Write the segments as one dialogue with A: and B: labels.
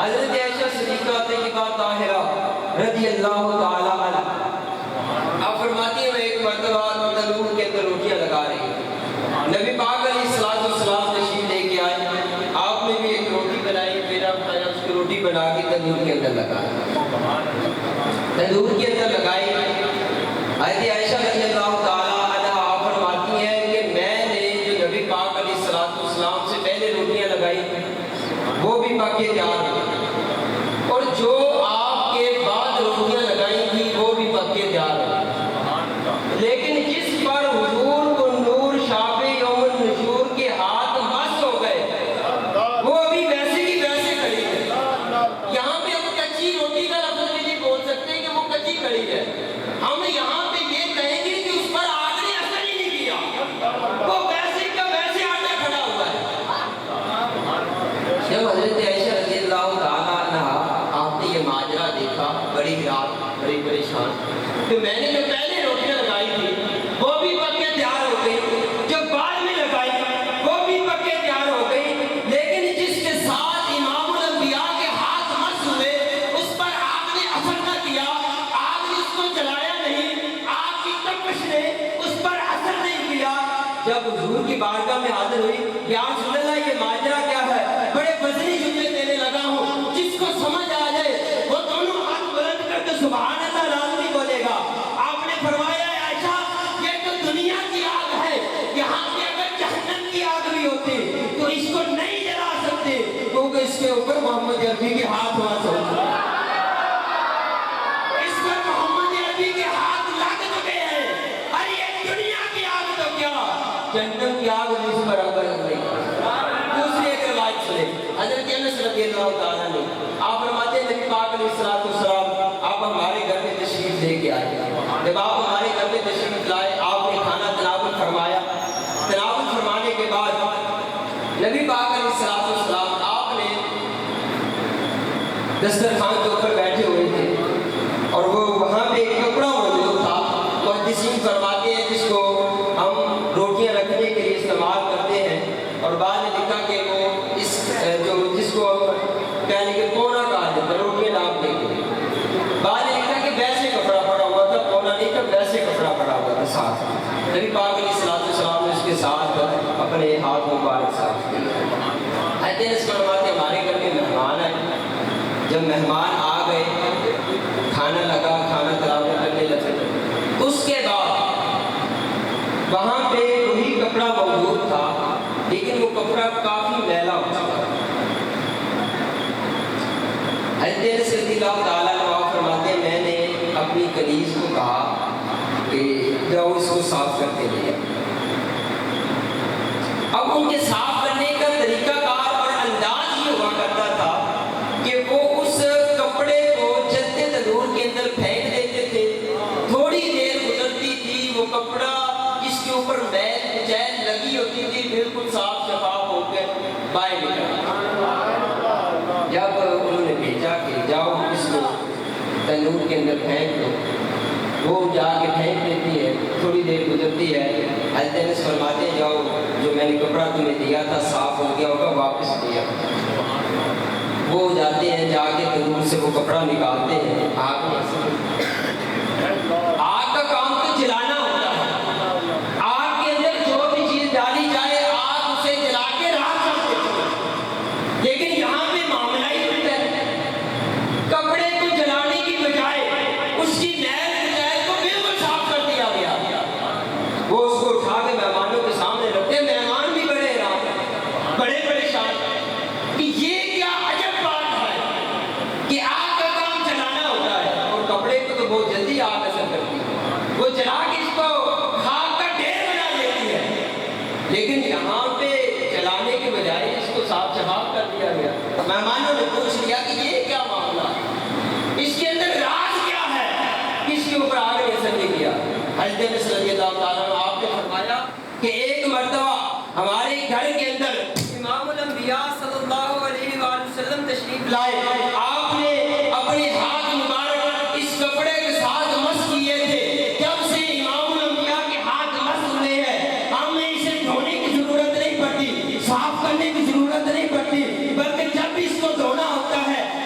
A: حضرت عائشہ صدیقہ طیبہ طاہرہ رضی اللہ تعالی عنہ آپ فرماتی ہیں میں ایک مرتبہ تندور کے اندر روٹیاں لگا رہی ہوں، نبی پاک علیہ الصلوۃ والسلام تشریف لے کے آئے، آپ نے بھی ایک روٹی بنائی، میرا بتایا اس کی روٹی بنا کے تندور کے اندر لگائی، تندور کے اندر لگائی۔ حضرت عائشہ رضی اللہ تعالی عنہ آپ فرماتی ہیں کہ میں نے جو نبی پاک علیہ الصلوۃ والسلام سے پہلے روٹیاں لگائی وہ بھی پکے تیار ہوئی، اور جو آپ کے بعد روٹیاں لگائی تھی وہ بھی پکے تیار ہوئی، لیکن جس پر حضور کو نور شاف یوم النشور کے ہاتھ مس ہو گئے وہ ابھی ویسے کی ویسے کھڑی ہے۔ یہاں پہ ہم کچی روٹی کا لفظ بھی نہیں بول سکتے کہ وہ کچی کھڑی ہے، ہم یہاں پہ یہ کہیں گے کہ اس پر آگ نے اثر ہی نہیں کیا، وہ ویسے کا ویسے آٹا کھڑا ہوا ہے۔ جب حضرت عائشہ رضی اللہ تعالیٰ عنہ آپ نے یہ ماجرا دیکھا، بڑی رات بڑی پریشان، کہ میں نے جو پہلے روٹیاں لگائی تھی وہ بھی پکے تیار ہو گئی، جو بعد میں لگائی وہ بھی پکے تیار ہو گئی، لیکن جس کے ساتھ امام الانبیاء کے ہاتھ مس ہوئے اس پر آگ نے اثر نہ کیا، آگ نے اس کو جلایا نہیں، آگ کی تپش نے اس پر اثر نہیں کیا۔ جب حضور کی بارگاہ میں حاضر ہوئی، یا رسول اللہ یہ ماجرا کیا ہے؟ بڑے وزنی جملے دینے لگا ہوں، جس کو سمجھ آ جائے وہ دونوں ہاتھ بلند کر کے سبحان اللہ لازمی بولے گا۔ آپ نے فرمایا عائشہ یہ تو دنیا کی آگ ہے، یہاں پہ اگر جہنم کی آگ بھی ہوتی تو اس کو نہیں جلا سکتے، کیونکہ اس کے اوپر محمد عربی کے ہاتھ وہاں ہوتے ہیں، اس پر محمد عربی کے ہاتھ لگ چکے ہیں، اور یہ دنیا کی آگ تو کیا جہنم کی آگ بھی اس پر اگر نہیں۔ دوسری ایک روایت سنے حضرت انس رضی اللہ تعالیٰ نے، آپ فرماتے ہیں نبی پاک علیہ الصلوۃ والسلام آپ ہمارے گھر میں تشریف لے کے آئے، جب آپ ہمارے گھر میں تشریف لائے آپ نے کھانا تناول فرمایا، تناول فرمانے کے بعد نبی پاک علیہ الصلوۃ والسلام آپ نے دسترخوان کے اوپر بیٹھے ہوئے تھے اور وہ وہاں پہ ایک کپڑا موجود تھا، محدثین فرماتے ہیں جس کو ہم روٹیاں رکھنے کے لیے استعمال کرتے ہیں، اور بعد نے لکھا کہ وہ اس جو جس کو کہنے کے کونا کہا جاتا ہے روٹیاں نام دے کے، بعد نے لکھا کہ ویسے کپڑا پڑا ہوا تھا، کونا نہیں تھا، ویسے کپڑا پڑا ہوا تھا ساتھ، نبی پاک علیہ الصلوۃ والسلام نے اس کے ساتھ اپنے ہاتھ مبارک صاف کیے۔ حضرت انس فرماتے ہمارے گھر میں مہمان آئے، جب مہمان آ گئے کھانا لگا، کھانا تناول کرنے لگے، اس کے بعد وہاں پہ وہی کپڑا موجود تھا لیکن وہ کپڑا کافی میلا ہو چکا تھا۔ حضرت انس رضی اللہ تعالیٰ عنہ فرماتے ہیں میں نے اپنی کنیز کو کہا کہ جاؤ اس کو صاف کر کے لے۔ اب ان کے صاف کرنے کا طریقہ کار اور انداز یہ ہوا کرتا تھا کہ وہ اس کپڑے کو جلتے تندور کے اندر پھینک دیتے تھے، تھوڑی دیر گزرتی تھی وہ کپڑا جس کے اوپر میل کچیل لگی ہوتی تھی بالکل صاف شفاف ہو کے باہر نکلا۔ جب انہوں نے بھیجا کہ جاؤ اس کو تندور کے اندر پھینک دو، وہ جا کے پھینک دیتی ہے، تھوڑی دیر گزرتی ہے، حضرت انس فرماتے ہیں جاؤ جو میں نے کپڑا تمہیں دیا تھا صاف ہو گیا ہوگا واپس دیا۔ وہ جاتے ہیں جا کے تندور سے وہ کپڑا نکالتے ہیں، آگ کا کام تو جلانا ہوتا ہے، آگ کے اندر جو بھی چیز ڈالی جائے آگ اسے جلا کے راکھ کر دیتی ہے، لیکن یہاں پہ معاملہ ہی الٹا ہے، کپڑے کو جلانے کی بجائے اس کی میل کچیل کو بالکل صاف کر دیا گیا، وہ اس کو اٹھا کے مہمانوں کے سامنے رکھتے، مہمان بھی بڑے حیران بڑے پریشان کہ یہ کیا عجب بات ہے کہ آگ کا کام جلانا ہوتا ہے، اور کپڑے کو تو بہت جلدی آگ اثر کرتی ہے، وہ جلا کے اس کو خاک کا ڈھیر بنا دیتی ہے، لیکن یہاں پہ جلانے کے بجائے اس کو صاف شفاف کر دیا گیا۔ مہمانوں نے پوچھ لیا کہ یہ کیا معاملہ، اس کے اندر راز کیا ہے، کس کے اوپر آگ نے اثر نہیں کیا؟ حضرت انس رضی اللہ تعالیٰ عنہ آپ نے فرمایا کہ ایک مرتبہ ہمارے گھر کے اندر امام الانبیاء صلی اللہ علیہ وآلہ وسلم تشریف لائے، آپ نے اپنے ہاتھ مبارک اس کپڑے کے ساتھ مس کیے تھے، جب سے امام الانبیاء کے ہاتھ مس ہوئے ہیں ہمیں اسے دھونے کی ضرورت نہیں پڑتی، صاف کرنے کی ضرورت نہیں پڑتی، بلکہ جب بھی اس کو دھونا ہوتا ہے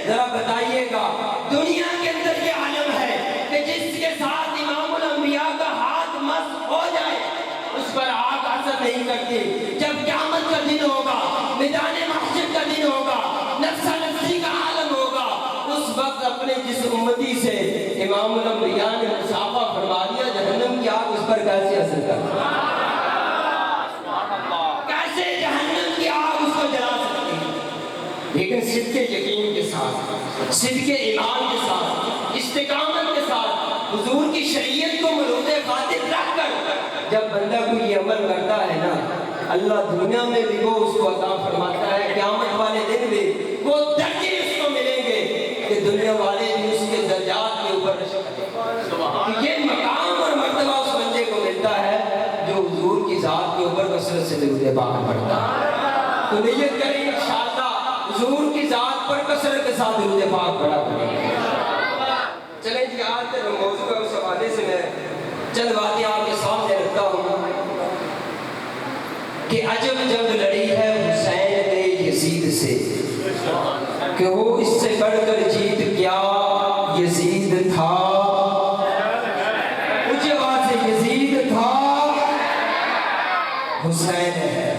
A: ذرا بتائیے گا دنیا کے اندر یہ عالم ہے کہ جس کے ساتھ امام الانبیاء کا ہاتھ مس ہو جائے اس پر آگ اثر نہیں کرتی. جب قیامت کا دن ہوگا, میدان محشر کا دن ہوگا, نفسا نفسی کا عالم ہوگا, اس وقت اپنے جس امتی سے امام الانبیاء نے مصافحہ فرما دیا, جہنم کی آگ اس پر کیسے اثر کرتی, کیسے جہنم کی آگ اس کو جلا سکتی ہے. لیکن صدق یقین کے ساتھ, صدق ایمان کے ساتھ, استقامت کے ساتھ, حضور کی شریعت کو ملوث خاطر رکھ کر جب بندہ کوئی یہ عمل کرتا ہے نا, اللہ دنیا میں بھی وہ اس کو عطا فرماتا ہے, قیامت والے دن بھی وہ درجے اس کو ملیں گے کہ دنیا والے بھی اس کے درجات کے اوپر یہ مقام اور مرتبہ اس بندے کو ملتا ہے جو حضور کی ذات کے اوپر کثرت سے درود پاک پڑھتا ہے. تو نیت کریں انشاءاللہ حضور کی ذات پر کثرت کے ساتھ درود پاک پڑھا کریں. چلیں جی, آج کے موضوع کا اس حوالے سے میں چند باتیں آپ کے سامنے رکھتا ہوں کہ عجب جنگ لڑی ہے حسین نے یزید سے, کہ وہ اس سے بڑھ کر جیت کیا یزید تھا. اونچی آواز سے یزید تھا, حسین ہے.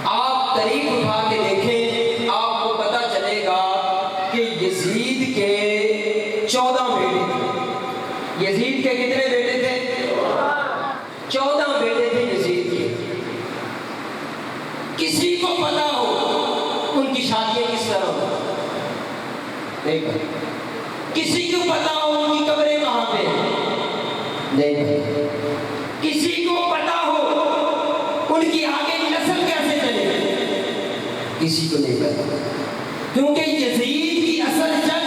A: آپ تاریخ اٹھا کے دیکھیں, آپ کو پتہ چلے گا کہ یزید کے 14 بیٹے تھے. یزید کے کتنے بیٹے تھے؟ 14 بیٹے تھے یزید کے. کسی کو پتا ہو ان کی شادیاں کس طرح ہو؟ نہیں پتا. کسی کو پتا ہو ان کی قبریں کہاں پہ؟ نہیں پتا. کسی کو پتا ہو ان کی آگے نسل کیسے چلے؟ کسی کو نہیں پتا. کیونکہ یزید کی اصل جنگ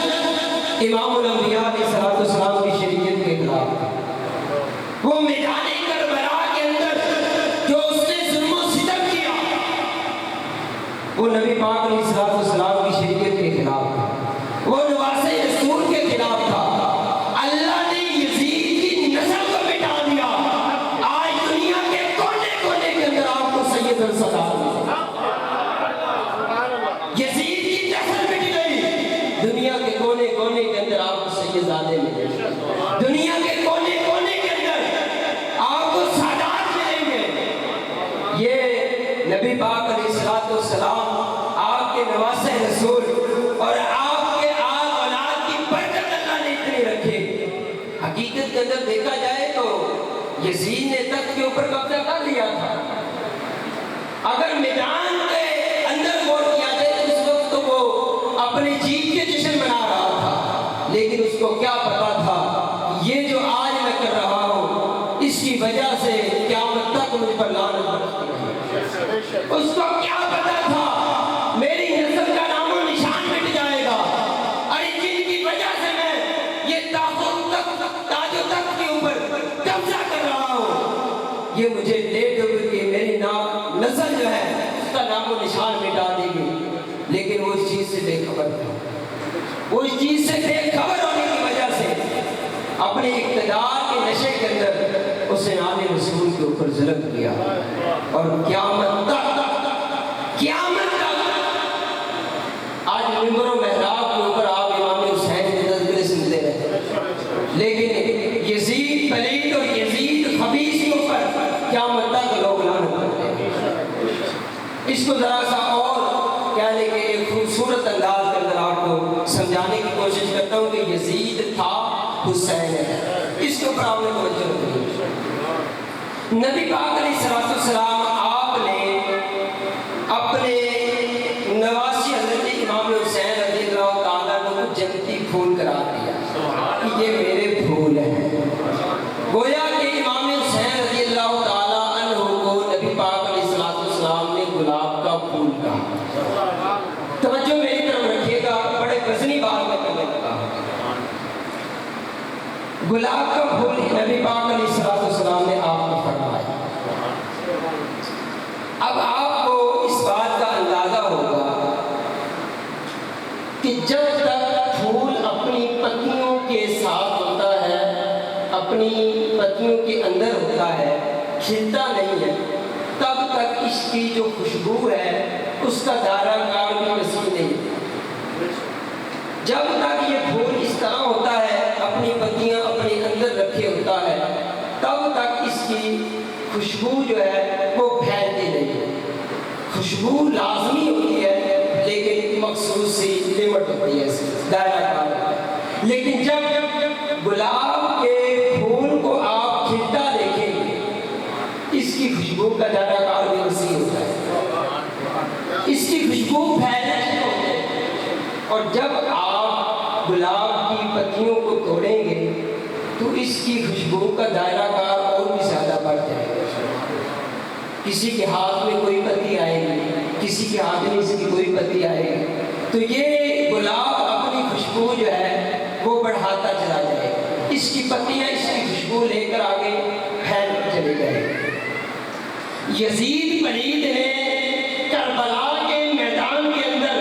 A: امام الانبیاء علیہ السلام کی شریعت کے خلاف تھا. وہ میدان کربلا کے اندر جو اس نے ظلم و ستم کیا وہ نبی پاک علیہ السلام کی شریعت کے خلاف تھا, وہ نواسے رسول کے خلاف تھا. اللہ نے یزید کی نسل کو مٹا دیا. آج دنیا کے کونے کونے کے اندر آپ کو سید الصدار یزید کی نسل مٹ گئی. دنیا کے کونے کونے کے اندر آپ کو سیدزادے ملیں گے. دنیا کے کونے کونے کے اندر آپ کو سادات ملیں گے. یہ نبی پاک علیہ السلام آپ کے نواسے رسول اور آپ کے آل اولاد کی برکت اللہ نے اتنی رکھی. حقیقت کے اندر دیکھا جائے تو یزید نے تخت کے اوپر قبضہ کر لیا تھا. اگر میدان کے اندر غور کیا جائے تو اس وقت تو وہ اپنی جیت کے جشن منا رہا تھا, لیکن اس کو کیا پتا تھا یہ جو آج میں کر رہا ہوں اس کی وجہ سے قیامت تک مجھ پر لعنت برستی ہے. اس کو کیا پتا تھا میری نسل کا نام و نشان مٹ جائے گا, اور جن کی وجہ سے میں یہ تاج و تخت کے اوپر قبضہ کر رہا ہوں یہ مجھے لیٹ ہو گئی کہ میری نسل جو ہے اس کا نام و نشان مٹا دے گی. لیکن وہ اس چیز سے بے خبر تھا. وہ اس چیز سے بے خبر ہونے کی وجہ سے اپنے اقتدار کے نشے کے اندر اس نے آل رسول کے اوپر ظلم کیا. اور قیامت تک آج منبر و محراب کے اوپر آپ امام حسین کے تذکرے سنتے رہے, لیکن یزید پلید اور یزید خبیث کے اوپر قیامت تک لوگ لعنت کرتے ہیں. اس کو ذرا سا اور کہنے کے ایک خوبصورت انداز کے اندر آپ کو سمجھانے کی کوشش کرتا ہوں کہ یزید تھا, حسین ہے. اس کے اوپر آپ نے توجہ رکھنی. نبی پاک علیہ السلام آپ نے اپنے نواسی حضرت امام حسین رضی اللہ تعالیٰ کو جنتی پھول قرار دیا کہ یہ میرے پھول ہیں. گویا کہ امام حسین رضی اللہ تعالیٰ عنہ کو نبی پاک علیہ السلام نے گلاب کا پھول کہا. توجہ میری طرف رکھیے گا, بڑے وزنی بات میں کرنے لگا. گلاب کا پھول نبی پاک علیہ السلام نے آپ کو فرمایا. اب آپ کو اس بات کا اندازہ ہوگا کہ جب تک پھول اپنی پتیوں کے ساتھ ہوتا ہے, اپنی پتیوں کے اندر ہوتا ہے, کھلتا نہیں ہے, تب تک اس کی جو خوشبو ہے اس کا دائرہ کار بھی وسیع نہیں. جب تک یہ پھول اس طرح ہوتا ہے، اپنی پتیاں اپنے اندر رکھے ہوتا ہے، تب تک اس کی خوشبو جو ہے وہ پھیلتی نہیں ہے۔ خوشبو لازمی ہوتی ہے لیکن مخصوص سی لمٹ ہوتی ہے، دائرہ کار۔ لیکن جب گلاب کے پھول کو آپ کھلتا دیکھیں گے، اس کی خوشبو کا دائرہ کار بھی وسیع ہوتا ہے، اس کی خوشبو پھیلنا شروع ہوتی ہے۔ اور جب آپ گلاب کی پتیوں کو توڑیں گے تو اس کی خوشبو کا دائرہ کار اور بھی زیادہ بڑھ جائے گا۔ کسی کے ہاتھ میں کوئی پتی آئے گی، کسی کے ہاتھ میں اس کی کوئی پتی آئے گی، تو یہ گلاب اپنی خوشبو جو ہے وہ بڑھاتا چلا جائے گا، اس کی پتیاں اس کی خوشبو لے کر آگے پھیل چلے گئے۔ یزید پلید نے کربلا کے میدان کے اندر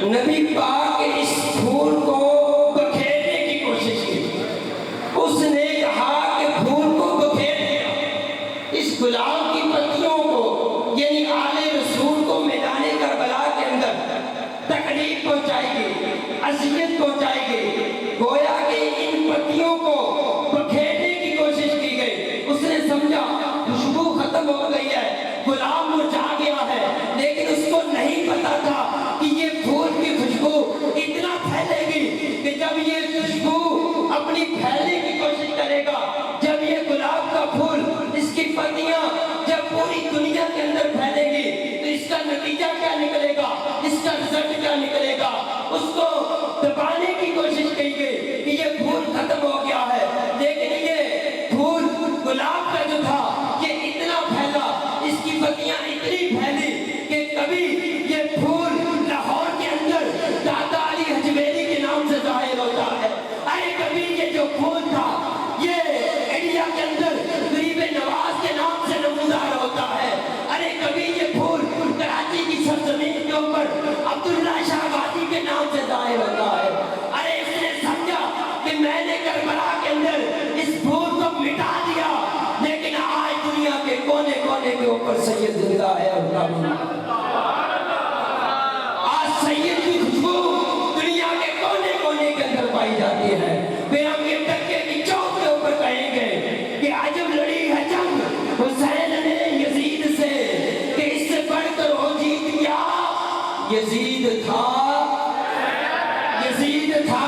A: نبی پاک کے اس پھول کو بکھیرنے کی کوشش کی۔ اس نے کہا کہ پھول کو بکھیر دیا، اس گلاب کی پتیوں کو، یعنی آل رسول کو میدان کربلا کے اندر تکلیف پہنچائے گی، اذیت پہنچائے گی۔ گویا کہ ان پتیوں کو بکھیرنے کی کوشش کی گئی۔ اس نے سمجھا خوشبو ختم ہو گئی ہے، گلاب مرجھا گیا ہے، لیکن اس کو نہیں پتا تھا کہ یہ پھول کی خوشبو اتنا پھیلے گی کہ جب یہ خوشبو اپنی پھیلنے کی کوشش کرے گا، جب یہ گلاب کا پھول، اس کی پتیاں جب پوری دنیا کے اندر پھیلے گی تو اس کا نتیجہ کیا نکلے گا، اس کا رزلٹ کیا نکلے گا۔ اس کو دبانے کی کوشش کی گئی کہ یہ پھول ختم ہو گیا ہے، لیکن یہ پھول گلاب کا جو تھا یہ اتنا پھیلا، اس کی پتیاں اتنی پھیلی کہ کبھی یہ پھول لاہور کے اندر دادا علی حجویری کے نام سے ظاہر ہوتا ہے، ارے کبھی یہ جو پھول تھا یہ انڈیا کے اندر غریب نواز کے نام سے نمودار ہوتا ہے، ارے کبھی یہ پھول کراچی کی سرزمین کے اوپر عبداللہ شاہ غازی کے نام سے ظاہر ہوتا ہے۔ ارے اس نے سمجھا کہ میں نے کربلا کے اندر اس پھول کو مٹا دیا، لیکن آج دنیا کے کونے کونے کے اوپر سید زندہ ہے۔ آج سید کی خوشبو دنیا کے کونے کونے کے اندر پائی جاتی ہے۔ پھر ہم یہ ڈکے کی چوک کے اوپر کہیں گے کہ عجب لڑی ہے جنگ حسین نے یزید سے، کہ اس سے بڑھ کر وہ جیت گیا۔ یزید تھا، یزید تھا،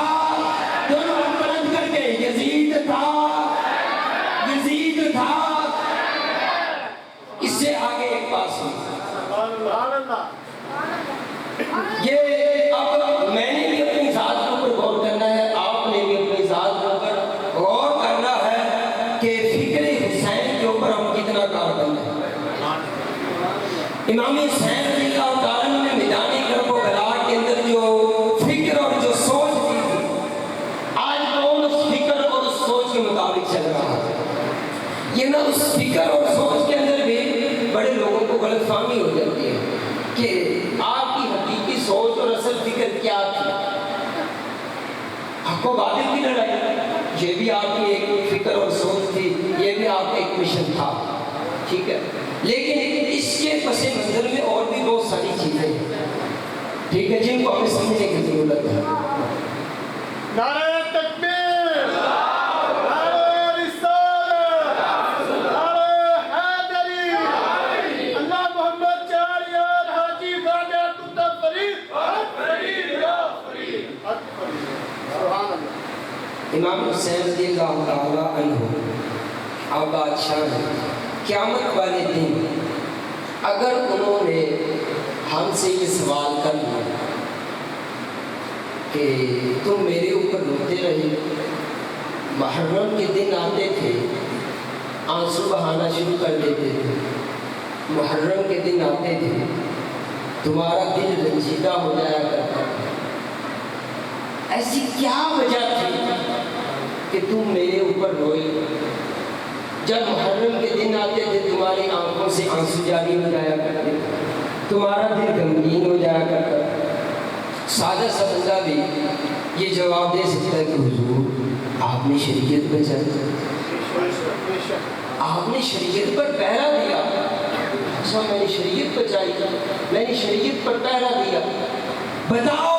A: دونوں ہاتھ بلند کر کے، یزید تھا، یزید تھا۔ اس سے آگے ایک بات سنیں، یہ اب میں نے بھی اپنی ذات کے اوپر غور کرنا ہے، آپ نے بھی اپنی ذات کے اوپر غور کرنا ہے کہ فکر حسین کے اوپر ہم کتنا کاربند ہیں۔ امام حسین رضی اللہ تعالیٰ نے میدان کربلا کے اندر جو فکر اور جو سوچ دی تھی، آج کون اس فکر اور اس سوچ کے مطابق چل رہا ہے؟ یہ نہ اس فکر اور سوچ کے اندر بھی بڑے لوگوں کو غلط فہمی ہو جاتی ہے کہ آپ کی حقیقی سوچ اور اصل فکر کیا تھی۔ حق و باطل کی لڑائی، یہ بھی آپ کی ایک فکر اور سوچ تھی، یہ بھی آپ کا ایک مشن تھا، ٹھیک ہے، لیکن اس کے پس منظر میں اور بھی بہت ساری چیزیں ہیں، ٹھیک ہے، جن کو ہمیں سمجھنے کی ضرورت ہے۔
B: نعرہ تکبیر، نعرہ رسالت، نعرہ حیدری، اللہ محمد چار یار حاجی باغ کتب فرید، حق فرید یا فرید، حق فرید، سبحان اللہ۔
A: امام حسین رضی اللہ تعالیٰ عنہ آپ بادشاہ ہیں، قیامت والے دن اگر انہوں نے ہم سے یہ سوال کر لیا کہ تم میرے اوپر روتے رہے، محرم کے دن آتے تھے آنسو بہانا شروع کر دیتے تھے، محرم کے دن آتے تھے تمہارا دل رنجیدہ ہو جایا کرتا تھا، ایسی کیا وجہ تھی کہ تم میرے اوپر روئے؟ جب محرم کے دن آتے تھے تمہاری آنکھوں سے آنسو جاری ہو جایا کرتے تھے، تمہارا دل غمگین ہو جایا کرتا تھا۔ سادہ سا بندہ بھی یہ جواب دے سکتا ہے کہ حضور آپ نے شریعت بچائی، آپ نے شریعت پر پہرا دیا۔ اچھا میں نے شریعت بچائی، میں نے شریعت پر پہرا دیا، بتاؤ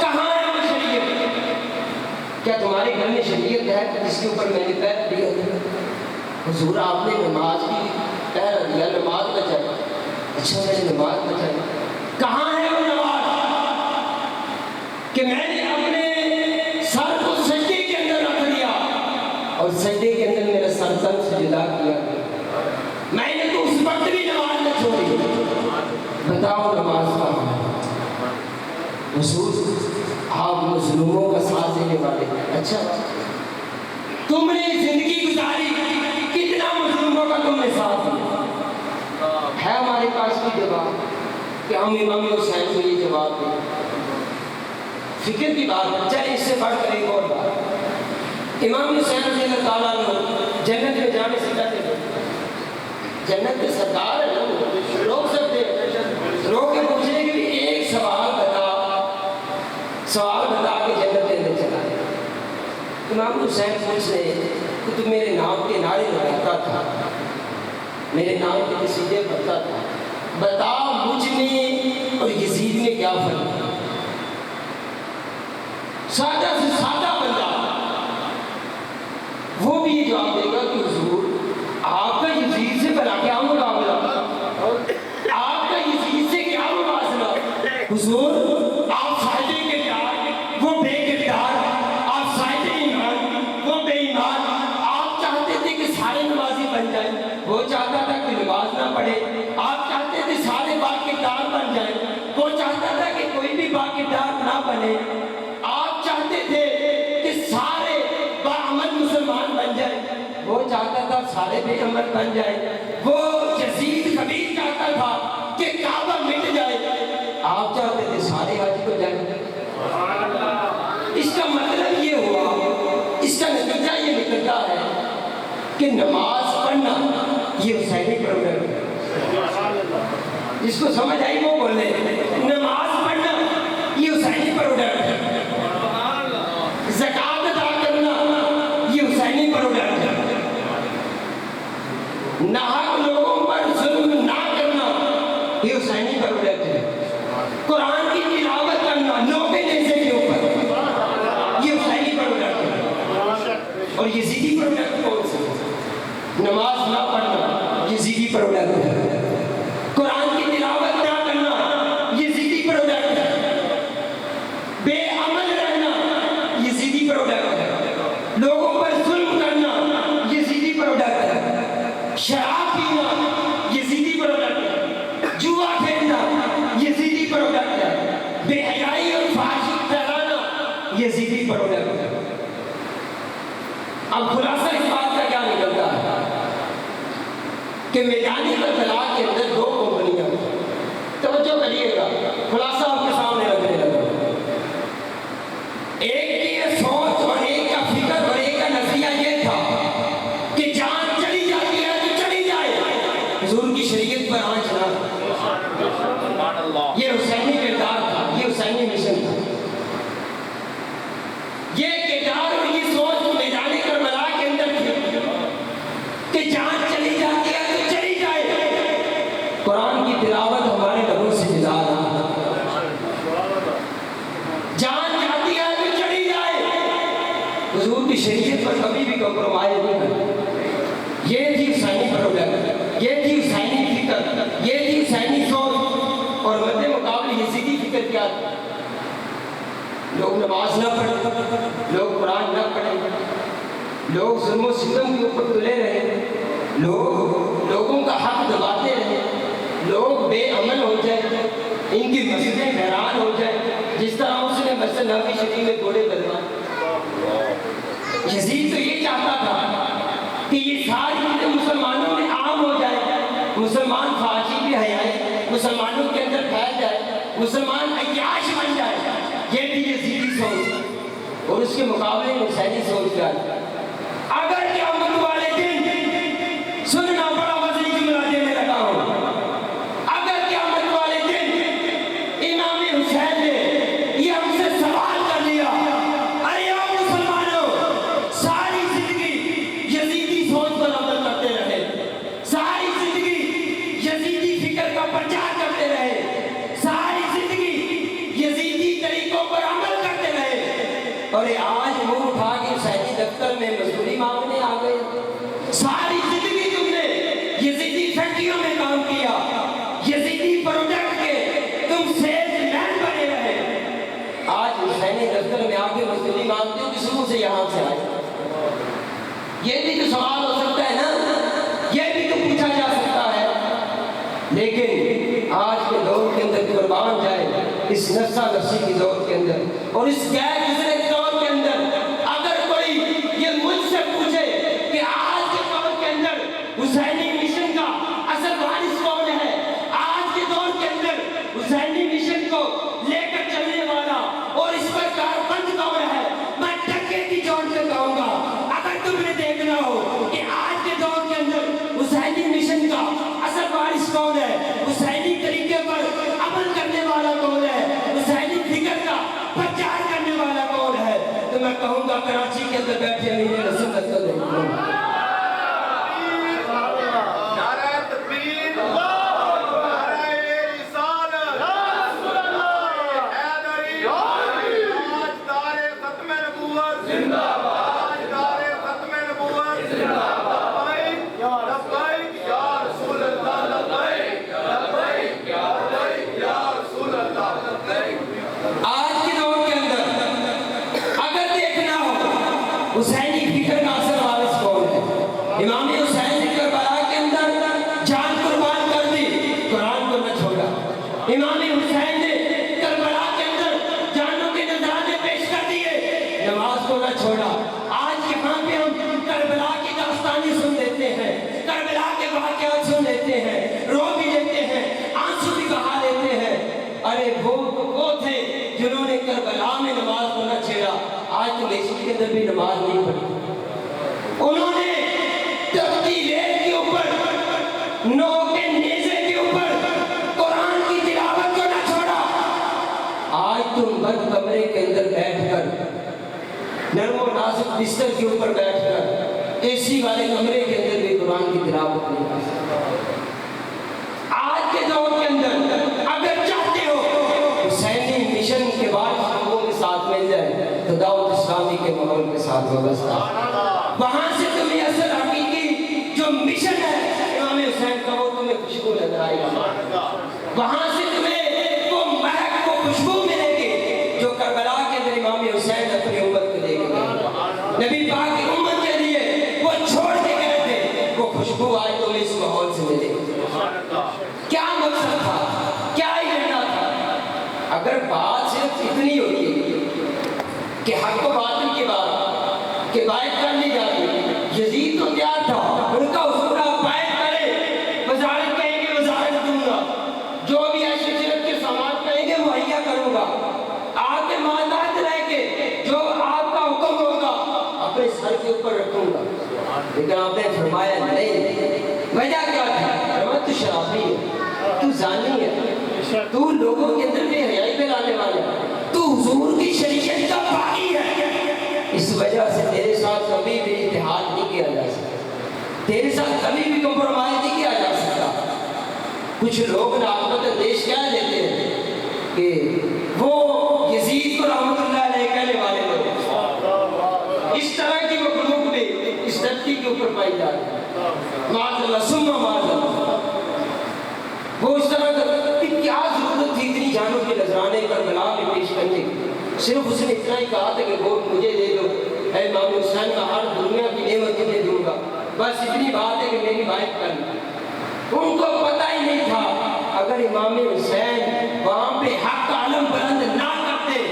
A: کہاں ہے وہ شریعت؟ جس کے اوپر میں نے پیر دیا تھا، حضور آپ نے نماز کی پیر دیا، نماز بچائی۔ اچھا میں نے نماز بچائی، کہاں ہے وہ نماز کہ میں نے اپنے سر کو سجدے کے اندر رکھ دیا اور سجدے کے اندر میرا سر تن سے جدا کیا گیا، میں نے تو اس وقت بھی نماز نہ چھوڑی۔ بتاؤ نماز کہاں ہے؟ حضور آپ مظلوموں کا ساتھ دینے والے ہیں۔ اچھا تم نے زندگی گزاری، کتنا مظلوموں کا تم نے ساتھ دیا؟ ہے ہمارے پاس بھی جواب کہ ہم امام حسین کو یہ جواب دیں؟ فکر کی بات ہے۔ چلے اس سے بڑھ کر ایک اور بات، امام حسین رضی اللہ تعالیٰ عنہ جنت میں جانے سے کہتے تھے، جنت کے سرکار ہے نا، روک سکتے روک کے پوچھنے کے لیے ایک سوال بتا کے جنت کے اندر چلا ہے۔ امام حسین پوچھ رہے کہ تو میرے نام کے نعرے لگاتا تھا، میرے نام کے قصیدے پڑھتا تھا، بتا مجھ میں اور یزید میں کیا فرق ہے؟ سادہ سے سادہ بندہ وہ بھی یہ جواب دے گا کہ حضور آپ کا یزید سے بنا کیا مقابلہ، آپ کا یزید سے کیا مواصلہ؟ حضور آپ صاحب کردار وہ بے کردار، آپ صاحب ایمان وہ بے ایمان۔ آپ چاہتے تھے کہ سارے نمازی بن جائیں، وہ چاہتا تھا کہ نماز نہ پڑھے۔ آپ چاہتے تھے سارے با کردار بن جائیں، وہ چاہتا تھا کہ کوئی بھی با کردار نہ بنے۔ آپ چاہتے تھے کہ سارے باعمل مسلمان بن جائیں، وہ چاہتا تھا سارے بے عمل بن جائیں۔ وہ یزید خبیث چاہتا تھا کہ کعبہ مٹ جائے، آپ چاہتے تھے سارے حج کو جائیں۔ اس کا مطلب یہ ہوا، اس کا نتیجہ یہ نکلتا ہے کہ نماز پڑھنا یہ حسینی پروگرام ہے۔ جس کو سمجھ آئی وہ بولے نماز پڑھنا یہ حسینی پروگرام ہے، زکوٰۃ ادا کرنا یہ حسینی پروگرام ہے، ناحق لوگوں پر ظلم نہ کرنا یہ حسینی پروگرام ہے، قرآن کی تلاوت کرنا نوکے نیزے کے اوپر یہ حسینی پروگرام ہے۔ اور یزیدی پروگرام کون سے؟ نماز نہ پڑھنا یزیدی پروگرام ہے، قرآن کی تلاوت نہ کرنا یزیدی پروگرام ہے، بے عمل رہنا یزیدی پروگرام ہے، لوگوں پر ظلم کرنا یزیدی پروگرام ہے، شراب پینا یزیدی پروگرام ہے، جوا کھیلنا یزیدی پروگرام ہے، بے حیائی اور فحاشی پھیلانا یزیدی پروگرام ہے۔ اب خلاصہ اس بات کا کیا نکلتا ہے کہ میدانی کربلا کے اندر دو کمپنیاں، توجہ کریے گا، خلاصہ آپ کے سامنے رکھنے لگا۔ ایک کی یہ سوچ اور ایک کا فکر اور ایک کا نظریہ یہ تھا کہ جان چلی جاتی ہے تو چلی جائے، حضور کی شریعت پر آنچ نہ۔ یہ حسینی کردار تھا، یہ حسینی مشن تھا۔ یہ کردار اور یہ سوچ میدان کربلا کے اندر تھی کہ جان چلی جاتی ہے تو چلی جائے، قرآن کی تلاوت ہمارے لبوں سے جدا رہا، جان جاتی ہے تو چلی جائے، حضور کی شریعت پر کبھی بھی کمپرومائز نہیں کرنا۔ یہ تھی حسینی پروگرام، یہ تھی حسینی فکر، یہ تھی حسینی سوچ۔ اور مد مقابل یزیدی فکر کیا تھی؟ لوگ نماز نہ پڑھیں، لوگ قرآن نہ پڑھیں، لوگ ظلم و ستم کے اوپر تلے رہے، لوگوں کا حق دباتے رہے، لوگ بے عمل ہو جائیں، ان کی مسجدیں ویران ہو جائیں، جس طرح اس نے مسجد نبوی شریف میں گھوڑے بدلوائے۔ یزید تو یہ چاہتا تھا کہ یہ ساری چیزیں مسلمانوں میں عام ہو جائے، مسلمان فحاشی بھی حیائی مسلمانوں کے اندر پھیل جائے، مسلمان عیاش بن جائے۔ یہ بھی یزیدی سوچ، اور اس کے مقابلے میں حسینی سوچ کیا ہے؟ اگر قیامت والے دن سننا بڑا وزنی جملہ دینے لگا ہوں، اگر قیامت والے دن امام حسین نے یہ ہم سے سوال کر لیا، ارے آپ مسلمانوں ساری زندگی یزیدی سوچ پر عمل کرتے رہے، ساری زندگی یزیدی فکر کا پرچار کرتے رہے، ساری زندگی یزیدی طریقوں پر عمل کرتے رہے، اور آج منہ اٹھا کے حسینی دفتر میں مزدوری حسینی دفتر میں آ کے مزدوری مانگتے ہو کہ شروع سے یہاں سے آئے؟ یہ بھی تو سوال ہو سکتا ہے نا، یہ بھی تو پوچھا جا سکتا ہے۔ لیکن آج کے دور کے اندر قربان جائے اس نفسا نفسی کی دور کے اندر اور اس غیر گزرے دور کے اندر، اگر کوئی یہ مجھ سے پوچھے کہ آج کے دور کے اندر حسینی مشن کا اصل وارث کون ہے، آج کے دور کے اندر حسینی مشن کو لے کر چلنے والا اور اس پر کاربند کون ہے، میں ڈکے کی جوڑ کے کہوں گا، اگر تمہیں دیکھنا ہو کہ آج کے دور کے اندر حسینی مشن کا اصل وارث کون ہے، حسینی طریقے پر عمل کرنے والا کون ہے، حسینی فکر کا پرچار کرنے والا کون ہے، تو میں کہوں گا کراچی کے اندر بیٹھے امیر رسول کو دیکھو۔
B: نعرہ تکبیر، نعرہ رسالت، حیدری، تاجدار ختم نبوت زندہ باد، تاجدار ختم نبوت زندہ باد، لبیک یا رسول اللہ، لبیک لبیک یا رسول اللہ، لبیک۔
A: آج کے دور کے اندر اگر دیکھنا ہو حسینی فکر کا اصل وارث کون ہے، امام حسین نے کربلا کے اندر جان قربان کر دی، قرآن کو نہ چھوڑا۔ امام حسین نے کربلا کے اندر جانوں کے نذرانے پیش کر دیے، نماز کو نہ چھوڑا۔ آج یہاں پہ ہم کربلا کی داستانیں سن لیتے ہیں، کربلا کے واقعات سن لیتے ہیں، رو بھی لیتے ہیں، آنسو بھی بہا لیتے ہیں۔ ارے وہ تھے جنہوں نے کربلا میں نماز کو نہ چھیڑا، آج تو میسوٹ کے اندر بھی نماز نہیں پڑھی۔ انہوں نے تختی ریت کے اوپر، نو کے نیزے کے اوپر قرآن کی تلاوت کو نہ چھوڑا۔ آج تم بند کمرے کے اندر بیٹھ کر، نرم و نازک بستر کے اوپر بیٹھ کر، اے سی والے کمرے کے اندر بھی قرآن کی تلاوت نہیں کر سکتے۔ آج کے دور کے اندر اگر چاہتے ہو حسینی مشن کے بعد لوگوں کے ساتھ مل جائے تو دعوت اسلامی کے ماحول کے ساتھ وابستہ، وہاں سے تمہیں اصل حقیقی جو مشن ہے امام حسین کا وہ تمہیں خوشبو نظر آئے گا، وہاں سے تمہیں وہ مہک، وہ خوشبو ملے گی جو کربلا کے اندر امام حسین اپنی امت کو دے کے گئے، نبی پاک کی امت کے لیے وہ چھوڑ کے گئے تھے، وہ خوشبو آج تمہیں اس ماحول سے ملے گی۔ کیا مقصد تھا، کیا ایجنڈا تھا؟ اگر بات صرف اتنی ہوتی کہ حق و باطل کی بات کہ بائت کر لی جاتی، یزید تو تیار تھا، ان کا حضور آپ بائت کرے، وزارت کہیں گے وزارت دوں گا، جو بھی ایسی شرط کے سامان کہیں گے مہیا کروں گا، آپ کے مادات رہ کے جو آپ کا حکم ہوگا اپنے سر کے اوپر رکھوں گا۔ لیکن آپ نے فرمایا نہیں، وجہ کیا تھی؟ تو شرابی ہے، تو زانی ہے، تو لوگوں کے اندر بھی حیائی پہ لانے والا ہے، تو حضور کی شریعت کا باغی ہے، اس وجہ سے تیرے ساتھ کبھی بھی اتحاد نہیں کیا جا سکتا، تیرے ساتھ کبھی بھی کمپرومائز نہیں کیا جا سکتا۔ کچھ لوگ ناقابل اندیش کہہ دیتے ہیں کہ وہ یزید کو رحمت اللہ علیہ کہنے والے لوگ، اس طرح کی مخلوق بھی اس دھرتی کے اوپر پائی جاتی ہے، معاذ اللہ ثم معاذ اللہ۔ وہ اس طرح کہ کیا ضرورت تھی اتنی جانوں کے نذرانے کربلا میں پیش کرنے کی؟ صرف اس نے اتنا ہی کہا تھا کہ ووٹ مجھے دے دو، اے امام حسین کا ہر دنیا کی نعمت تمہیں دوں گا، بس اتنی بات ہے کہ میری بائت کرنا۔ ان کو پتہ ہی نہیں تھا اگر امام حسین وہاں پہ حق کا علم بلند نہ کرتے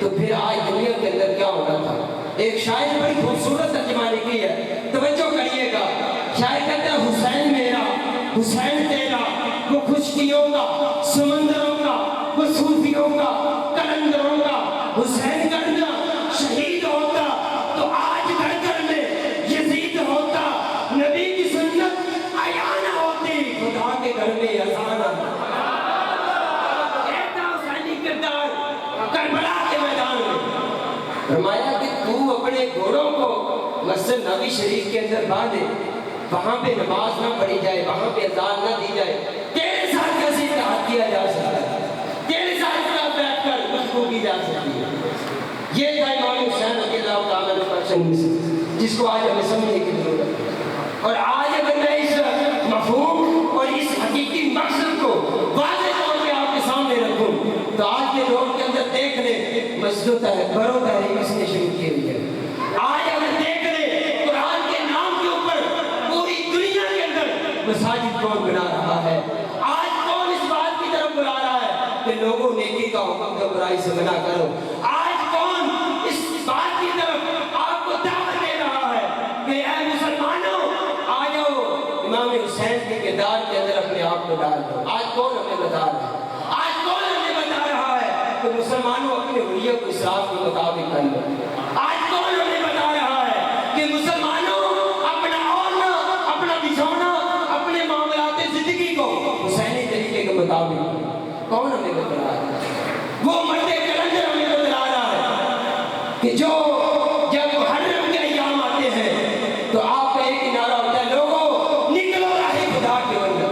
A: تو پھر آج دنیا کے اندر کیا ہونا تھا۔ ایک شاعر بڑی خوبصورت ترجمہ لکھی ہے، توجہ کریے گا۔ شاعر کہتا ہے حسین میرا، حسین تیرا، وہ خشکیوں کا، سمندروں کا، وہ صوفیوں کا، کلندروں کا، حسین کرنا شہید ہوتا تو آج گھر گھر میں یزید ہوتا، نبی کی سنت عیان ہوتی، خدا کے گھر میں اذان آتا۔ ایسا حسینی کردار کربلا کے میدان میں فرمایا کہ تو اپنے گھوڑوں کو مسجد نبی شریف کے اندر باندھے، وہاں پہ نماز نہ پڑھی جائے، وہاں پہ اذان نہ دی جائے، تیرے ساتھ کیسے اتحاد کیا جا سکتا ہے؟ تیرے ساتھ بیٹھ کر گفتگو کی جا سکتی ہے؟ یہ تھا امام حسین رضی اللہ تعالیٰ عنہ جس کو آج ہمیں سمجھنے کی ضرورت ہے۔ اور آج اگر میں اس مفہوم اور اس حقیقی مقصد کو واضح طور پہ آپ کے سامنے رکھوں تو آج کے دور کے اندر دیکھ لیں مسجد برو تحریک اس نے شروع کی ہوئی ہے. آج اگر دیکھ لیں قرآن کے نام کے اوپر پوری دنیا کے اندر مساجد کون بنا رہا ہے؟ آج کون اس بات کی طرف بلا رہا ہے کہ لوگوں نیکی کا حکم دو برائی سے منع کرو؟ آج کون اس بات کی طرف آپ کو دعوت دے رہا ہے کہ اے مسلمانوں آ جاؤ امام حسین کے کردار کے اندر اپنے آپ کو ڈال دو؟ آج کون ہمیں بتا رہا ہے؟ آج کون ہمیں بتا رہا ہے کہ مسلمانوں اپنے حریت کو اسراف کے مطابق کر لو؟ آج کون ہمیں بتا رہا ہے کہ مسلمانوں اپنا اوڑھنا اپنا بچھونا اپنے معاملات زندگی کو حسینی طریقے کے مطابق؟ کون ہمیں بتا رہا ہے؟ وہ مرد کلندر ہمیں بتا رہا ہے کہ جو جب محرم کے ایام آتے ہیں تو آپ کا ایک نعرہ ہوتا ہے لوگوں نکلو راہ خدا کے اندر،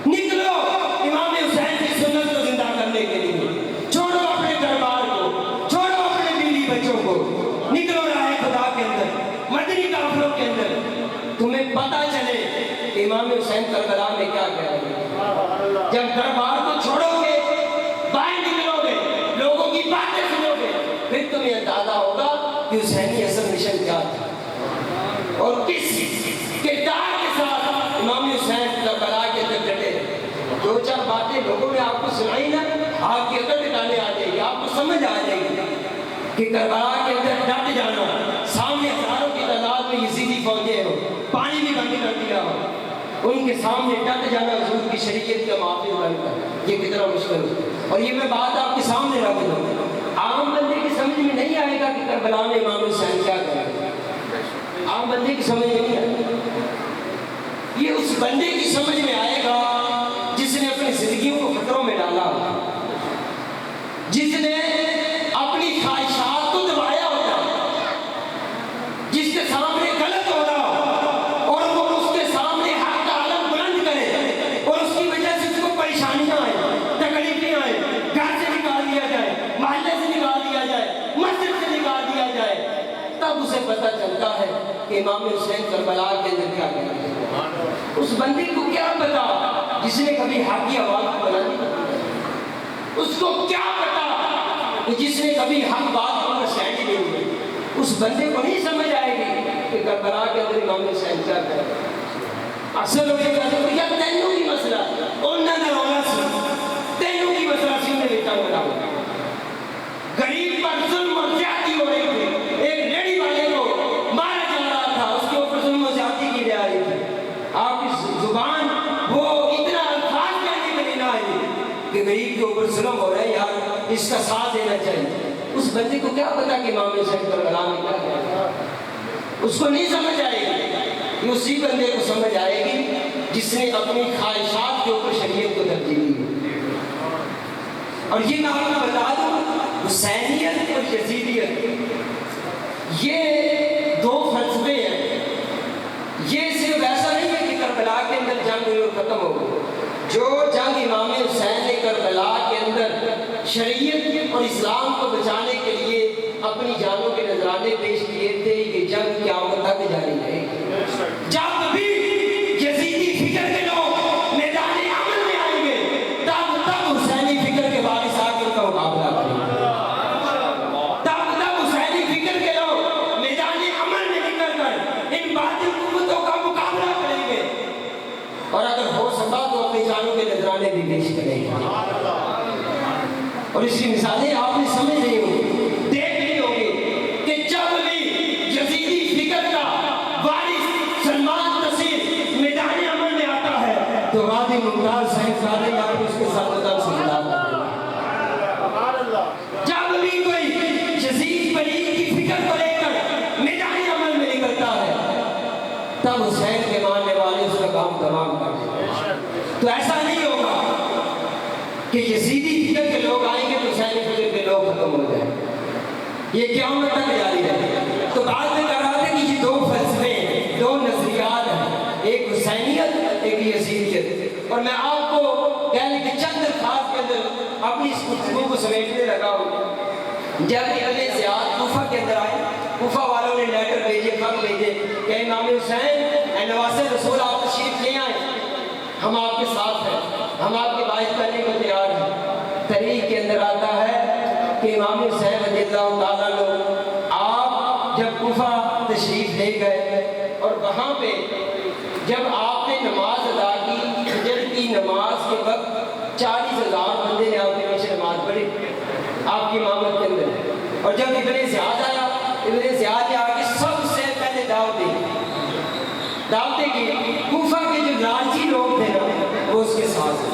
A: نکلو امام حسین کی سنت کو زندہ کرنے کے لیے، چھوڑو اپنے دربار کو، چھوڑو اپنے بیوی بچوں کو، نکلو راہ خدا کے اندر، مدنی قافلوں کے اندر، تمہیں پتہ چلے کہ امام حسین کربلا میں کیا کہہ رہے ہیں. جب دربار کو چھوڑو گے، باہر نکلو گے، لوگوں کی باتیں سنو گے، پھر تمہیں اندازہ ہوگا کہ حسینی اصل مشن کیا تھا اور کس کردار کے ساتھ امام حسین کربلا کے اندر ڈٹے. دو چار باتیں لوگوں نے آپ کو سنائی نا، آپ کی عقل ٹھکانے آ جائے گی، آپ کو سمجھ آ جائے گی کہ کربلا کے اندر ڈٹ جانا، سامنے ہزاروں کی تعداد میں یزیدی فوجیں ہو، پانی بھی بند کر دیا ہو، ان کے سامنے ڈٹ جانا حضور کی شریعت کا محافظ بن کر، یہ کتنا مشکل ہے. اور یہ میں بات آپ کے سامنے رکھ دوں، عام بندے کی سمجھ میں نہیں آئے گا کہ کربلا میں امام حسین کیا کرے. عام بندے کی سمجھ میں نہیں آئے گا. یہ اس بندے کی سمجھ میں آئے گا جس نے اپنی زندگیوں کو خطروں میں ڈالا، جس نے اپنی خواہشات کو دبایا ہوتا، جس کے سامنے غلط ہو رہا اور وہ اس کے سامنے حق کا علم بلند کرے اور اس کی وجہ سے اس کو پریشانیاں آئیں، تکلیفیں آئیں، گھر سے نکال دیا جائے، محلے سے نکال دیا جائے، مسجد سے نکال دیا جائے، تب اسے پتہ چلتا ہے کہ امام حسین کربلا کے اندر کیا کہہ رہے ہیں. اس بندے کو کیا پتا جس نے کبھی حق کی آواز کو بلند نہیں کی؟ اس کو کیا پتا جس نے کبھی حق بات کو سینڈ نہیں ہوئی؟ اس بندے کو نہیں سمجھ آئے گی کہ کربلا کے اندر امام حسین کیا کہہ رہے ہیں. اکثر لوگ یہ کہتے ہیں کہ تینوں کی مسئلہ انہوں نے رونا سی، تینوں کی مسئلہ سی نے بیٹا بناؤ. غریب پر ظلم اور زیادتی ہو رہی تھی، ایک لیڈی والے کو مارا جا رہا تھا، اس کے اوپر ظلم و زیادتی کی جا رہی تھی. آپ کی زبان وہ اتنا الفاظ کہنے میں نہیں آئی کہ غریب کے اوپر ظلم ہو رہا ہے یار اس کا ساتھ دینا چاہیے. اس بندے کو کیا پتا کہ امام حسین کربلا میں کیا کہا؟ اس کو نہیں سمجھ آئے گی. اسی بندے کو سمجھ آئے گی جس نے اپنی خواہشات کے اوپر شریعت کو ترجیح دی. اور یہ میں آپ کو بتا دوں، حسینیت اور یزیدیت یہ دو فلسفے ہیں. یہ صرف ایسا نہیں ہے کہ کربلا کے اندر جنگ ہوئی اور ختم ہو گئی. جو جنگ امام حسین نے کربلا کے اندر شریعت اور اسلام کو بچانے کے لیے اپنی جانوں کے نذرانے پیش کیے تھے، یہ جنگ قیامت تک جاری رہے گی. جب بھی یزیدی فکر کے لوگ میدان عمل میں آئیں گے تب حسینی فکر کے وارث آ کے ان کا مقابلہ کریں گے. تب حسینی فکر کے لوگ میدان عمل میں نکل کر ان باطل قوتوں کا مقابلہ کریں گے اور اگر ہو سکا تو اپنی جانوں کے نذرانے بھی پیش کریں گے. اور اس کی مثالیں آپ نے سمجھ رہی ہوگی، دیکھ رہی ہوگی کہ جب بھی یزیدی فکر کا وارث سلمان تسیر میدان عمل میں آتا ہے تو غازی ممتاز صاحب زادے یا پھر اس کے ساتھ قدم سے ملا کرتے ہیں. جب بھی کوئی یزید پلید کی فکر کو لے کر میدان عمل میں نکلتا ہے تب حسین کے ماننے والے اس کا کام تمام کرتے ہیں. تو ایسا نہیں ہوگا کہ یزیدی فکر کے لوگ آئیں گے تو حسینی فکر کے لوگ ختم ہو جائیں. یہ قیامت تک جاری رہے. تو بعد میں کہہ رہا تھا کہ یہ دو فلسفے ہیں، دو نظریات ہیں، ایک حسینیت ایک یزیدیت. اور میں آپ کو کہنے کے چند الفاظ کے اندر اپنی اس گفتگو کو سمیٹنے لگا ہوں. جب اہل زیاد کوفہ کے اندر آئے، کوفہ والوں نے لیٹر بھیجے، خط بھیجے کہ امام حسین اے نواسے رسول آپ تشریف لے آئیں، ہم آپ کے ساتھ ہیں، ہم آپ کی باعث کرنے کو تیار ہیں. تحریک کے اندر آتا ہے کہ امام حسین رضی اللہ تعالیٰ عنہ آپ جب کوفہ تشریف لے گئے اور وہاں پہ جب آپ نے نماز ادا کی، فجر کی نماز کے وقت 40,000 بندے نے آپ کے پیچھے نماز پڑھی آپ کی امامت کے اندر، اور جب ابن زیاد آیا، ابن زیاد نے آ کے سب سے پہلے دعوتیں کی، کوفہ کے جو لالچی لوگ تھے نا وہ اس کے ساتھ تھے۔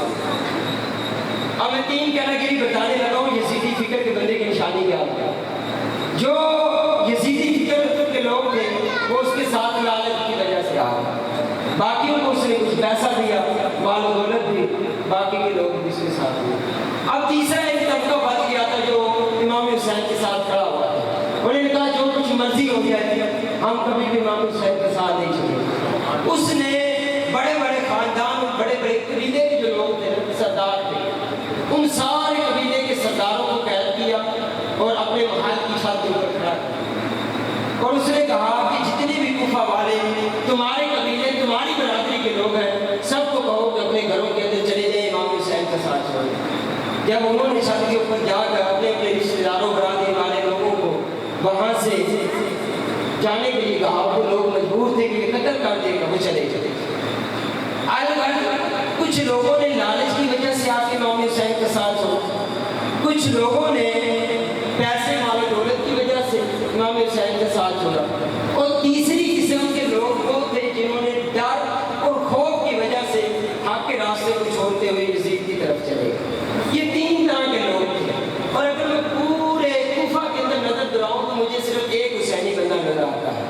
A: اب میں 3 کیٹیگری بتانے لگا ہوں یزیدی فکر کے بندے کی نشانی کیا ہے۔ جو یزیدی فکر کے لوگ تھے وہ اس کے ساتھ لالچ کی وجہ سے آئے، باقیوں کو اس نے کچھ پیسہ دیا، مال و دولت دی، باقی کے لوگ بھی اس کے ساتھ ہوئے۔ اب تیسرا ایک طبقہ بچ گیا تھا جو امام حسین کے ساتھ کھڑا ہوا تھا، انہوں نے کہا جو کچھ مرضی ہو جائے ہم کبھی بھی امام حسین کے ساتھ نہیں چلیں۔ اس نے بڑے بڑے خاندان، بڑے بڑے قبیلے کے جو لوگ تھے، سردار تھے، ان سارے قبیلے کے سرداروں کو قید کیا اور اپنے محل کی چھت کے اوپر کھڑا کیا، اور اس نے کہا کہ جتنے بھی کوفہ والے تمہارے قبیلے، تمہاری برادری کے لوگ ہیں، سب کو کہو کہ اپنے گھروں کے اندر چلے جائیں، امام حسین کے ساتھ چھوڑیں۔ جب انہوں نے چھت کے اوپر جا کر اپنے اپنے رشتے داروں، برادری والے لوگوں کو وہاں سے جانے کے لیے کہا، وہ لوگ مجبور تھے کہ یہ قتل کر دے گا، وہ چلے چلے۔ کچھ لوگوں نے لالچ کی وجہ سے آپ کے امام حسین کے ساتھ چھوڑا، کچھ لوگوں نے پیسے مال و دولت کی وجہ سے امام حسین کے ساتھ چھوڑا، اور تیسری قسم کے لوگ وہ تھے جنہوں نے ڈر اور خوف کی وجہ سے حق کے راستے کو چھوڑتے ہوئے یزید کی طرف چلے گئے۔ یہ 3 طرح کے لوگ تھے، اور اگر میں پورے کوفہ کے اندر نظر دلاؤں تو مجھے صرف ایک حسینی بندہ نظر آتا ہے،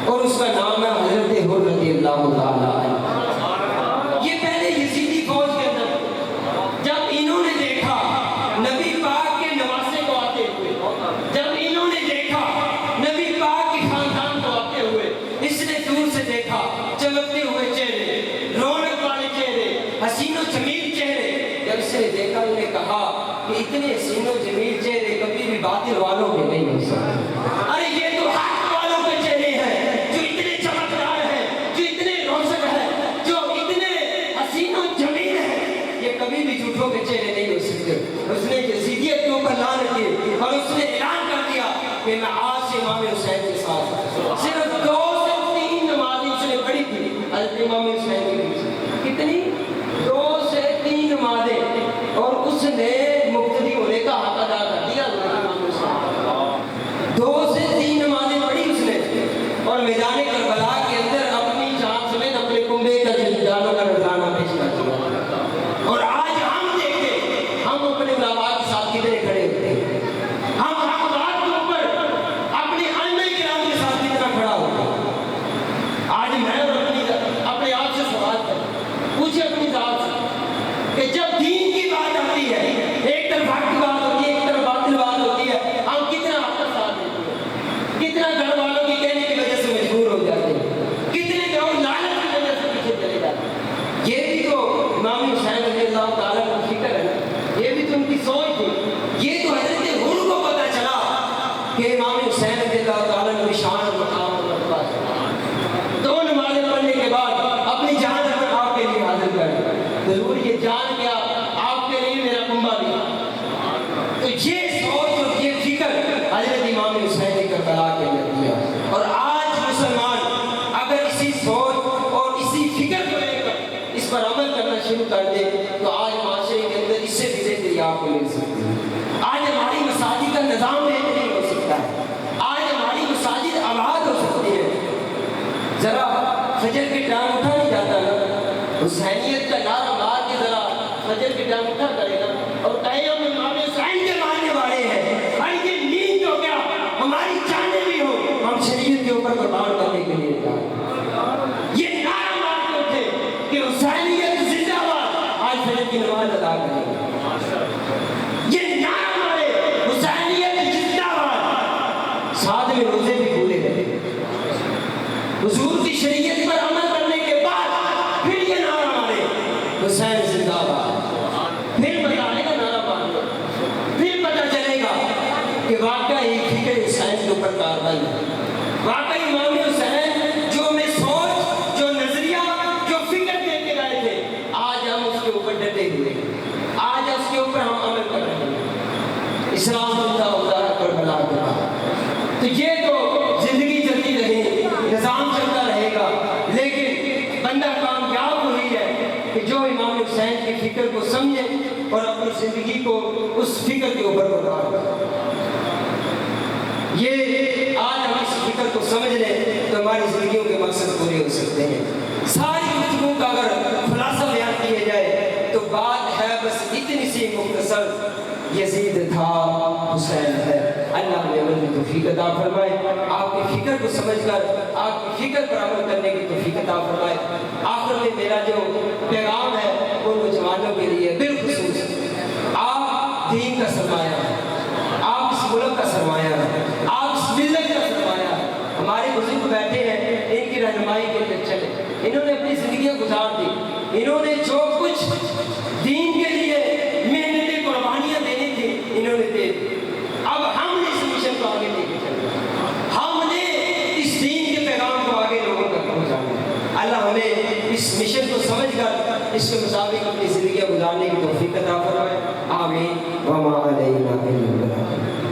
A: اور اس کا نام ہے حضرت حر رضی اللہ تعالیٰ عنہ۔ یہ پہلے یزیدی فوج کے اندر جب انہوں نے دیکھا نبی پاک کے نواسے کو آتے ہوئے، جب انہوں نے دیکھا نبی پاک کے خاندان کو آتے ہوئے، اس نے دور سے دیکھا چمکتے ہوئے چہرے، رونق والے چہرے، حسین و جمیل چہرے، جب اس نے دیکھا انہوں نے کہا کہ اتنے حسین و جمیل چہرے کبھی بھی باطل والوں کے نہیں ہو سکتے، ارے یہ تو حق والوں کے چہرے ہیں جو اتنے چمکدار ہیں، جو اتنے روشن ہیں، جو اتنے حسین و جمیل ہیں، یہ کبھی بھی جھوٹوں کے چہرے نہیں ہو سکتے۔ اس نے یزیدیت کے اوپر لعنت کی اور اس نے اعلان کر دیا کہ میں آج سے امام حسین کے ساتھ صرف 2 سے 3 نمازیں اس نے پڑھی تھی حضرت امام حسین کے پیچھے، کتنی 2 سے 3 نمازیں، اور اس نے مقتدی ہونے کا حق ادا کر دیا امام حسین۔ 2 سے 3 نمازیں پڑھی اس نے، اور میدان کربلا کے اندر اپنی جان سمیت اپنے کنبے کا جانوں کا نذرانہ پیش کر دیا۔ اور آج ہم دیکھیں ہم اپنے علماء کے ساتھ کتنے کھڑے ہوتے ہیں، ہم حق بات کے اوپر اپنے ائمہ کرام کے ساتھ کتنا کھڑا ہوتا ہے۔ آج میں اور اپنے آپ سے سوال کریں، پوچھیں اپنی ذات سے کہ جب دین کی بات آتی ہے، ایک طرف حق کی بات ہوتی ہے، ایک طرف باطل بات ہوتی ہے، ہم کتنا حق کا ساتھ دیتے ہیں، کتنا گھر والوں کی کہنے کی وجہ سے مجبور ہو جاتے ہیں، کتنے لوگ لعنت کی وجہ سے پیچھے چلے جاتے ہیں۔ یہ بھی تو امام حسین رضی اللہ تعالیٰ کی فکر ہے، یہ بھی تو ان کی سوچ تھی۔ یہ تو حضرت حر کو پتہ چلا کہ امام حسین رضی اللہ تعالیٰ کی شان و مقام و مرتبہ ہے۔ 2 نمازیں پڑھنے کے بعد اپنی جان آپ کے لیے حاضر کر، ضرور یہ جان کیا آپ کے لیے میرا کنبہ دیا۔ تو یہ سوچ اور یہ فکر حضرت امام حسین نے کربلا کے اندر دیا، اور آج مسلمان اگر اسی سوچ اور اسی فکر کو لے کر اس پر عمل کرنا شروع کر دے تو آج معاشرے کے اندر اس سے بھی بہتری آپ کو مل سکتی ہے۔ آج ہماری مساجد کا نظام بہترین ہو سکتا ہے، آج ہماری مساجد آباد ہو سکتی ہے۔ ذرا فجر کے ٹائم اٹھا نہیں جاتا نا، حسینیت کا نعرہ مار کے ذرا فجر کے ٹائم اٹھا کرے گا اور کہے ہم امام حسین کے ماننے والے ہیں، اور یہ نیند جو کیا ہماری جانیں بھی ہو ہم شریعت کے اوپر قربان کرنے کے لیے جائیں، یہ نعرہ مار کے اٹھے کہ حسینیت زندہ باد، آج فجر کی نماز ادا کریں گے، یہ نعرہ مارے حسینیت زندہ باد، ساتھ میں روزے بھی پورے کریں، حضور کی شریعت پر عمل کرنے کے بعد پھر یہ نعرہ مارے حسین زندہ باد، پھر بتانے کا نعرہ مارے، پھر پتہ چلے گا کہ واقعی فکر حسین کے اوپر کاروائی ہے، واقعی امام حسین جو ہمیں سوچ، جو نظریہ، جو فکر دے کے گئے تھے، آج ہم اس کے اوپر ڈٹے ہوئے، آج اس کے اوپر ہم عمل کر رہے ہیں۔ اسلام تو یہ تو زندگی چلتی رہے، نظام چلتا رہے گا، لیکن بندہ کامیاب وہی ہے کہ جو امام حسین کی فکر کو سمجھے اور اپنی زندگی کو اس فکر کے اوپر بنا دے۔ یہ آج ہم اس فکر کو سمجھ لیں تو ہماری زندگیوں کے مقصد پورے ہو سکتے ہیں۔ ساری گفتگو کا اگر خلاصہ بیان کیا جائے تو بات ہے بس اتنی سی مختصر، یزید تھا، حسین ہے۔ اللہ ہمیں عمل کی توفیق عطا فرمائے، آپ کی فکر کو سمجھ کر آپ کی فکر پر عمل کرنے کی توفیق عطا فرمائے۔ آخر میں میرا جو پیغام ہے وہ نوجوانوں کے لیے بالخصوص، آپ دین کا سرمایہ ہے، آپ اس ملک کا سرمایہ ہے، آپ اس ملت کا سرمایہ ہے۔ ہمارے بزرگ بیٹھے ہیں، ان کی رہنمائی کے لیے چلے، انہوں نے اپنی زندگیاں گزار دی، انہوں نے جو کچھ دین کے لیے محنتیں قربانیاں دینی تھی انہوں نے دے دی۔ اب ہم نے اس مشن کو آگے لے کے چلنا، ہم نے اس دین کے پیغام کو آگے لوگوں تک پہنچانا۔ اللہ ہمیں اس مشن کو سمجھ کر اس کے مطابق اپنی زندگیاں گزارنے کی توفیق عطا فرمائے۔ آمین۔ وما علینا الا البلاغ۔